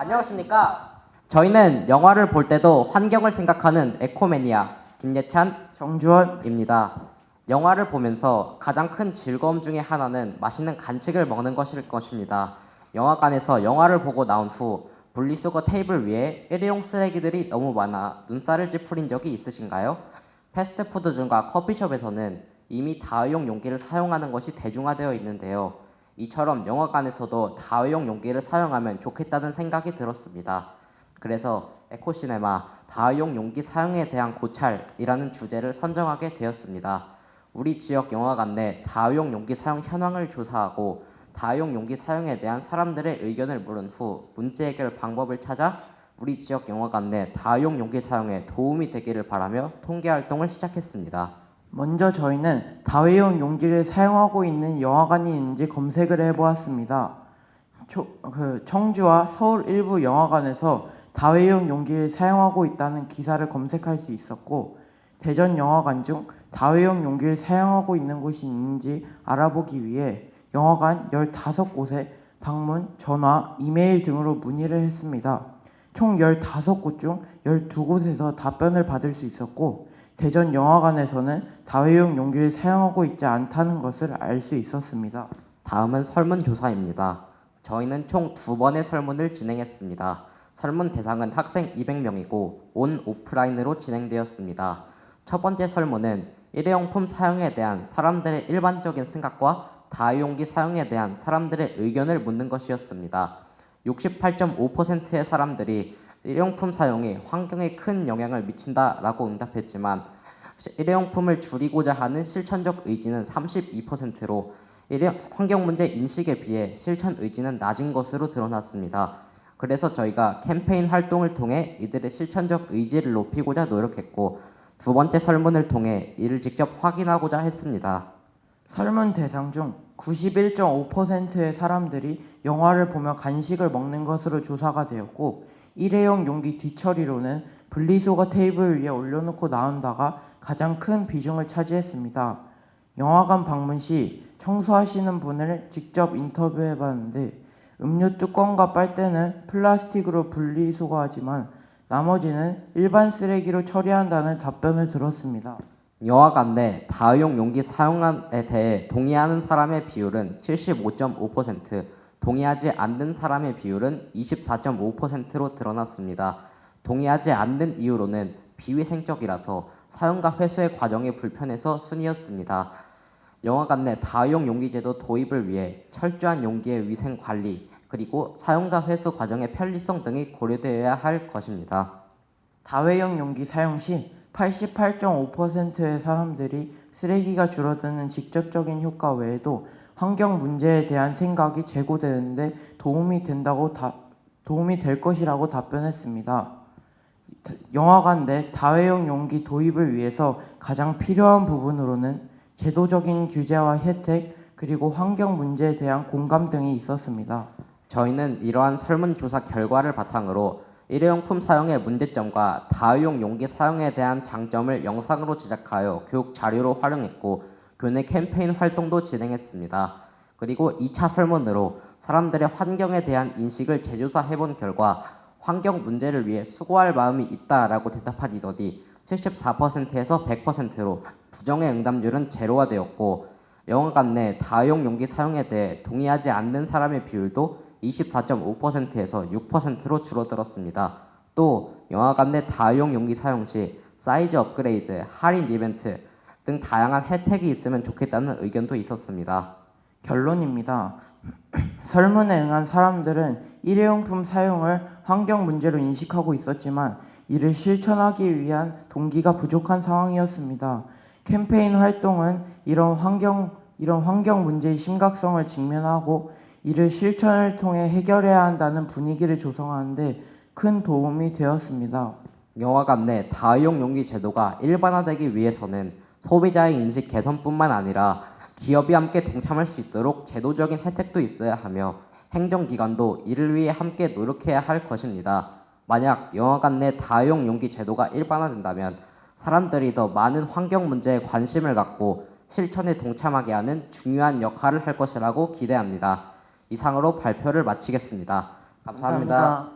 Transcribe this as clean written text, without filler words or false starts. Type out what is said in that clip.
안녕하십니까. 저희는 영화를 볼 때도 환경을 생각하는 에코매니아 김예찬, 정주원입니다. 영화를 보면서 가장 큰 즐거움 중에 하나는 맛있는 간식을 먹는 것일 것입니다. 영화관에서 영화를 보고 나온 후 분리수거 테이블 위에 일회용 쓰레기들이 너무 많아 눈살을 찌푸린 적이 있으신가요? 패스트푸드점과 커피숍에서는 이미 다회용 용기를 사용하는 것이 대중화되어 있는데요. 이처럼 영화관에서도 다회용 용기를 사용하면 좋겠다는 생각이 들었습니다. 그래서 에코시네마 다회용 용기 사용에 대한 고찰이라는 주제를 선정하게 되었습니다. 우리 지역 영화관 내 다회용 용기 사용 현황을 조사하고 다회용 용기 사용에 대한 사람들의 의견을 물은 후 문제 해결 방법을 찾아 우리 지역 영화관 내 다회용 용기 사용에 도움이 되기를 바라며 통계 활동을 시작했습니다. 먼저 저희는 다회용 용기를 사용하고 있는 영화관이 있는지 검색을 해보았습니다. 청주와 서울 일부 영화관에서 다회용 용기를 사용하고 있다는 기사를 검색할 수 있었고, 대전 영화관 중 다회용 용기를 사용하고 있는 곳이 있는지 알아보기 위해 영화관 15곳에 방문, 전화, 이메일 등으로 문의를 했습니다. 총 15곳 중 12곳에서 답변을 받을 수 있었고, 대전 영화관에서는 다회용 용기를 사용하고 있지 않다는 것을 알 수 있었습니다. 다음은 설문조사입니다. 저희는 총 2번의 설문을 진행했습니다. 설문 대상은 학생 200명이고 온 오프라인으로 진행되었습니다. 첫 번째 설문은 일회용품 사용에 대한 사람들의 일반적인 생각과 다회용기 사용에 대한 사람들의 의견을 묻는 것이었습니다. 68.5%의 사람들이 일회용품 사용이 환경에 큰 영향을 미친다라고 응답했지만 일회용품을 줄이고자 하는 실천적 의지는 32%로 환경 문제 인식에 비해 실천 의지는 낮은 것으로 드러났습니다. 그래서 저희가 캠페인 활동을 통해 이들의 실천적 의지를 높이고자 노력했고, 두 번째 설문을 통해 이를 직접 확인하고자 했습니다. 설문 대상 중 91.5%의 사람들이 영화를 보며 간식을 먹는 것으로 조사가 되었고, 일회용 용기 뒤처리로는 분리수거 테이블 위에 올려놓고 나온다가 가장 큰 비중을 차지했습니다. 영화관 방문 시 청소하시는 분을 직접 인터뷰해봤는데, 음료 뚜껑과 빨대는 플라스틱으로 분리수거하지만 나머지는 일반 쓰레기로 처리한다는 답변을 들었습니다. 영화관 내 다회용 용기 사용에 대해 동의하는 사람의 비율은 75.5%, 동의하지 않는 사람의 비율은 24.5%로 드러났습니다. 동의하지 않는 이유로는 비위생적이라서 사용과 회수의 과정이 불편해서 순이었습니다. 영화관 내 다회용 용기 제도 도입을 위해 철저한 용기의 위생 관리, 그리고 사용과 회수 과정의 편리성 등이 고려되어야 할 것입니다. 다회용 용기 사용 시 88.5%의 사람들이 쓰레기가 줄어드는 직접적인 효과 외에도 환경 문제에 대한 생각이 제고되는데 도움이 될 것이라고 답변했습니다. 영화관 내 다회용 용기 도입을 위해서 가장 필요한 부분으로는 제도적인 규제와 혜택, 그리고 환경 문제에 대한 공감 등이 있었습니다. 저희는 이러한 설문조사 결과를 바탕으로 일회용품 사용의 문제점과 다회용 용기 사용에 대한 장점을 영상으로 제작하여 교육 자료로 활용했고, 교내 캠페인 활동도 진행했습니다. 그리고 2차 설문으로 사람들의 환경에 대한 인식을 재조사해본 결과 환경 문제를 위해 수고할 마음이 있다라고 대답한 인원이 74%에서 100%로 부정의 응답률은 제로가 되었고, 영화관 내 다회용 용기 사용에 대해 동의하지 않는 사람의 비율도 24.5%에서 6%로 줄어들었습니다. 또 영화관 내 다회용 용기 사용 시 사이즈 업그레이드, 할인 이벤트 등 다양한 혜택이 있으면 좋겠다는 의견도 있었습니다. 결론입니다. 설문에 응한 사람들은 일회용품 사용을 환경 문제로 인식하고 있었지만 이를 실천하기 위한 동기가 부족한 상황이었습니다. 캠페인 활동은 이런 환경 문제의 심각성을 직면하고 이를 실천을 통해 해결해야 한다는 분위기를 조성하는 데 큰 도움이 되었습니다. 영화관 내 다회용 용기 제도가 일반화되기 위해서는 소비자의 인식 개선뿐만 아니라 기업이 함께 동참할 수 있도록 제도적인 혜택도 있어야 하며 행정기관도 이를 위해 함께 노력해야 할 것입니다. 만약 영화관 내 다회용 용기 제도가 일반화된다면 사람들이 더 많은 환경 문제에 관심을 갖고 실천에 동참하게 하는 중요한 역할을 할 것이라고 기대합니다. 이상으로 발표를 마치겠습니다. 감사합니다.